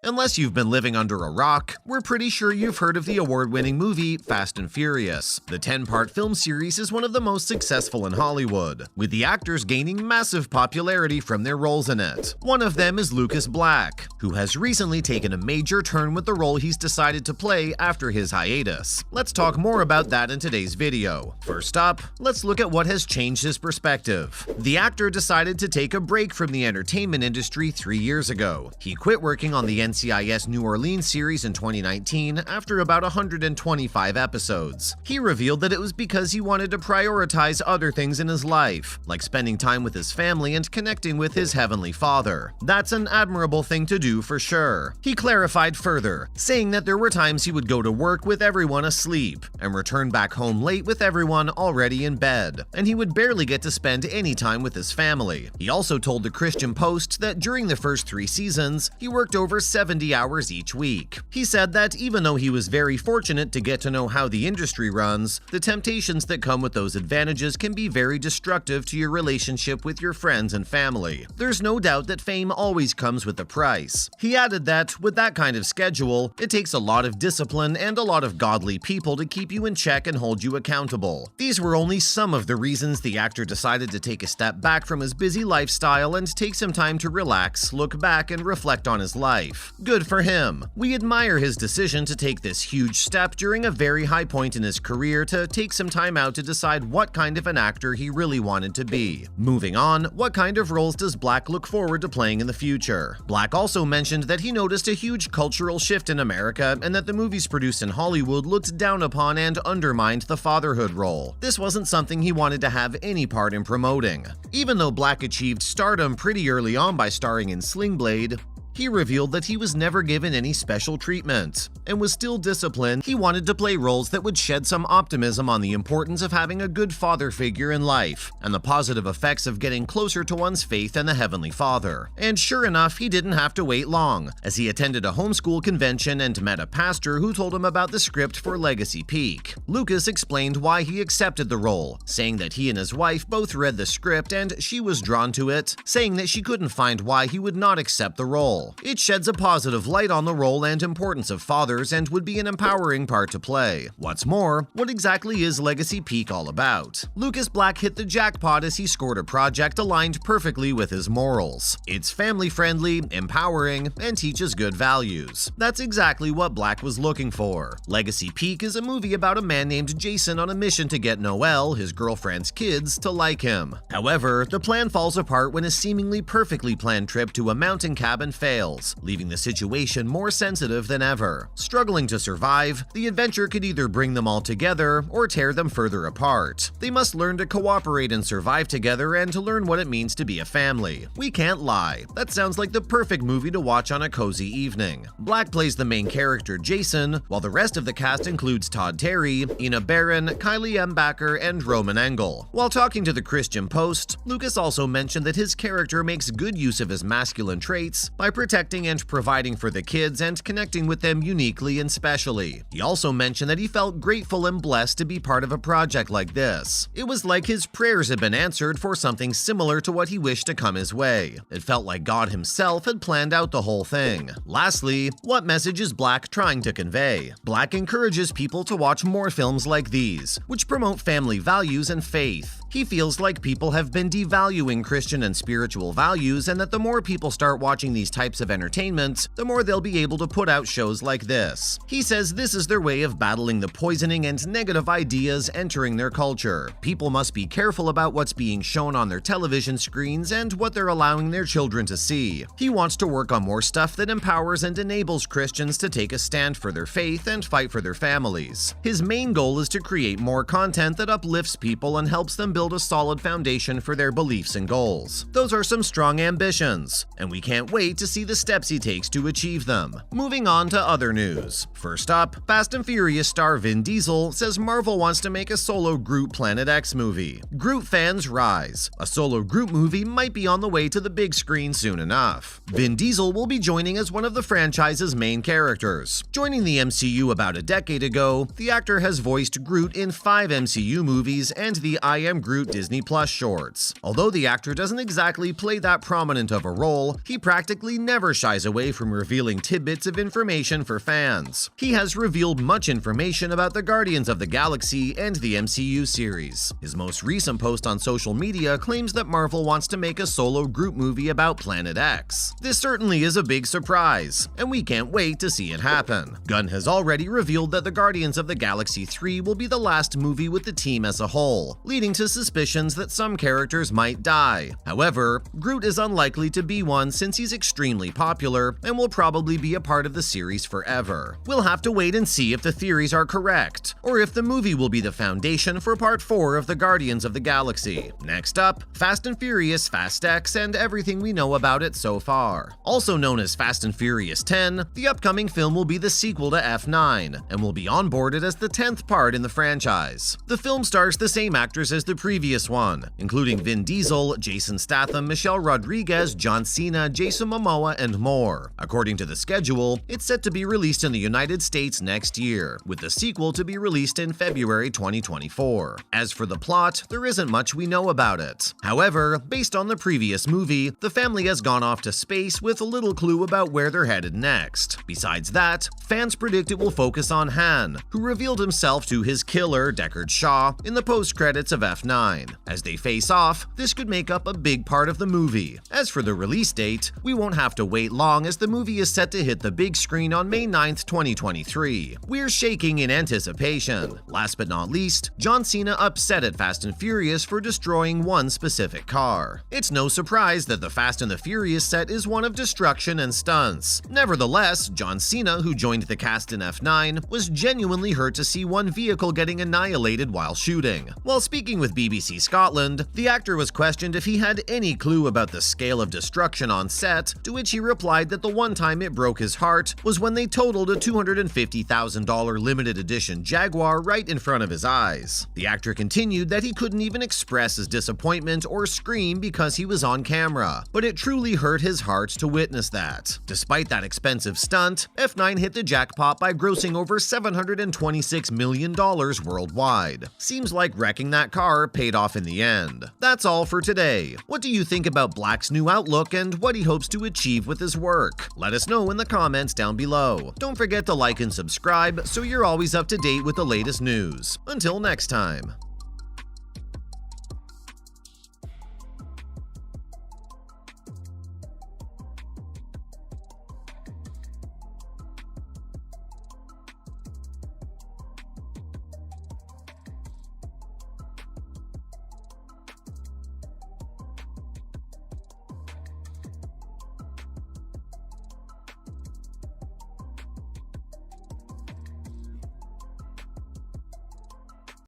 Unless you've been living under a rock, we're pretty sure you've heard of the award-winning movie Fast and Furious. The 10-part film series is one of the most successful in Hollywood, with the actors gaining massive popularity from their roles in it. One of them is Lucas Black, who has recently taken a major turn with the role he's decided to play after his hiatus. Let's talk more about that in today's video. First up, let's look at what has changed his perspective. The actor decided to take a break from the entertainment industry 3 years ago. He quit working on the NCIS New Orleans series in 2019 after about 125 episodes. He revealed that it was because he wanted to prioritize other things in his life, like spending time with his family and connecting with his Heavenly Father. That's an admirable thing to do for sure. He clarified further, saying that there were times he would go to work with everyone asleep and return back home late with everyone already in bed, and he would barely get to spend any time with his family. He also told the Christian Post that during the first 3 seasons, he worked over 70 hours each week. He said that even though he was very fortunate to get to know how the industry runs, the temptations that come with those advantages can be very destructive to your relationship with your friends and family. There's no doubt that fame always comes with a price. He added that, with that kind of schedule, it takes a lot of discipline and a lot of godly people to keep you in check and hold you accountable. These were only some of the reasons the actor decided to take a step back from his busy lifestyle and take some time to relax, look back, and reflect on his life. Good for him. We admire his decision to take this huge step during a very high point in his career to take some time out to decide what kind of an actor he really wanted to be. Moving on, what kind of roles does Black look forward to playing in the future? Black also mentioned that he noticed a huge cultural shift in America and that the movies produced in Hollywood looked down upon and undermined the fatherhood role. This wasn't something he wanted to have any part in promoting. Even though Black achieved stardom pretty early on by starring in Sling Blade, he revealed that he was never given any special treatment and was still disciplined. He wanted to play roles that would shed some optimism on the importance of having a good father figure in life and the positive effects of getting closer to one's faith and the Heavenly Father. And sure enough, he didn't have to wait long, as he attended a homeschool convention and met a pastor who told him about the script for Legacy Peak. Lucas explained why he accepted the role, saying that he and his wife both read the script and she was drawn to it, saying that she couldn't find why he would not accept the role. It sheds a positive light on the role and importance of fathers and would be an empowering part to play. What's more, what exactly is Legacy Peak all about? Lucas Black hit the jackpot as he scored a project aligned perfectly with his morals. It's family-friendly, empowering, and teaches good values. That's exactly what Black was looking for. Legacy Peak is a movie about a man named Jason on a mission to get Noelle, his girlfriend's kids, to like him. However, the plan falls apart when a seemingly perfectly planned trip to a mountain cabin fails, leaving the situation more sensitive than ever. Struggling to survive, the adventure could either bring them all together or tear them further apart. They must learn to cooperate and survive together and to learn what it means to be a family. We can't lie, that sounds like the perfect movie to watch on a cozy evening. Black plays the main character Jason, while the rest of the cast includes Todd Terry, Ina Barron, Kylie M. Backer, and Roman Engel. While talking to the Christian Post, Lucas also mentioned that his character makes good use of his masculine traits by protecting and providing for the kids and connecting with them uniquely and specially. He also mentioned that he felt grateful and blessed to be part of a project like this. It was like his prayers had been answered for something similar to what he wished to come his way. It felt like God himself had planned out the whole thing. Lastly, what message is Black trying to convey? Black encourages people to watch more films like these, which promote family values and faith. He feels like people have been devaluing Christian and spiritual values, and that the more people start watching these types of entertainment, the more they'll be able to put out shows like this. He says this is their way of battling the poisoning and negative ideas entering their culture. People must be careful about what's being shown on their television screens and what they're allowing their children to see. He wants to work on more stuff that empowers and enables Christians to take a stand for their faith and fight for their families. His main goal is to create more content that uplifts people and helps them build a solid foundation for their beliefs and goals. Those are some strong ambitions, and we can't wait to see the steps he takes to achieve them. Moving on to other news. First up, Fast and Furious star Vin Diesel says Marvel wants to make a solo Groot Planet X movie. Groot fans rise. A solo Groot movie might be on the way to the big screen soon enough. Vin Diesel will be joining as one of the franchise's main characters. Joining the MCU about a decade ago, the actor has voiced Groot in 5 MCU movies and the I Am Groot Disney Plus shorts. Although the actor doesn't exactly play that prominent of a role, he practically never never shies away from revealing tidbits of information for fans. He has revealed much information about the Guardians of the Galaxy and the MCU series. His most recent post on social media claims that Marvel wants to make a solo Groot movie about Planet X. This certainly is a big surprise, and we can't wait to see it happen. Gunn has already revealed that the Guardians of the Galaxy 3 will be the last movie with the team as a whole, leading to suspicions that some characters might die. However, Groot is unlikely to be one since he's extremely popular and will probably be a part of the series forever. We'll have to wait and see if the theories are correct, or if the movie will be the foundation for Part 4 of the Guardians of the Galaxy. Next up, Fast and Furious Fast X and everything we know about it so far. Also known as Fast and Furious 10, the upcoming film will be the sequel to F9, and will be onboarded as the 10th part in the franchise. The film stars the same actors as the previous one, including Vin Diesel, Jason Statham, Michelle Rodriguez, John Cena, Jason Momoa, and more. According to the schedule, it's set to be released in the United States next year, with the sequel to be released in February 2024. As for the plot, there isn't much we know about it. However, based on the previous movie, the family has gone off to space with little clue about where they're headed next. Besides that, fans predict it will focus on Han, who revealed himself to his killer, Deckard Shaw, in the post-credits of F9. As they face off, this could make up a big part of the movie. As for the release date, we won't have to wait long as the movie is set to hit the big screen on May 9th, 2023. We're shaking in anticipation. Last but not least, John Cena upset at Fast and Furious for destroying one specific car. It's no surprise that the Fast and the Furious set is one of destruction and stunts. Nevertheless, John Cena, who joined the cast in F9, was genuinely hurt to see one vehicle getting annihilated while shooting. While speaking with BBC Scotland, the actor was questioned if he had any clue about the scale of destruction on set, to which he replied that the one time it broke his heart was when they totaled a $250,000 limited edition Jaguar right in front of his eyes. The actor continued that he couldn't even express his disappointment or scream because he was on camera, but it truly hurt his heart to witness that. Despite that expensive stunt, F9 hit the jackpot by grossing over $726 million worldwide. Seems like wrecking that car paid off in the end. That's all for today. What do you think about Black's new outlook and what he hopes to achieve with his work? Let us know in the comments down below. Don't forget to like and subscribe so you're always up to date with the latest news. Until next time.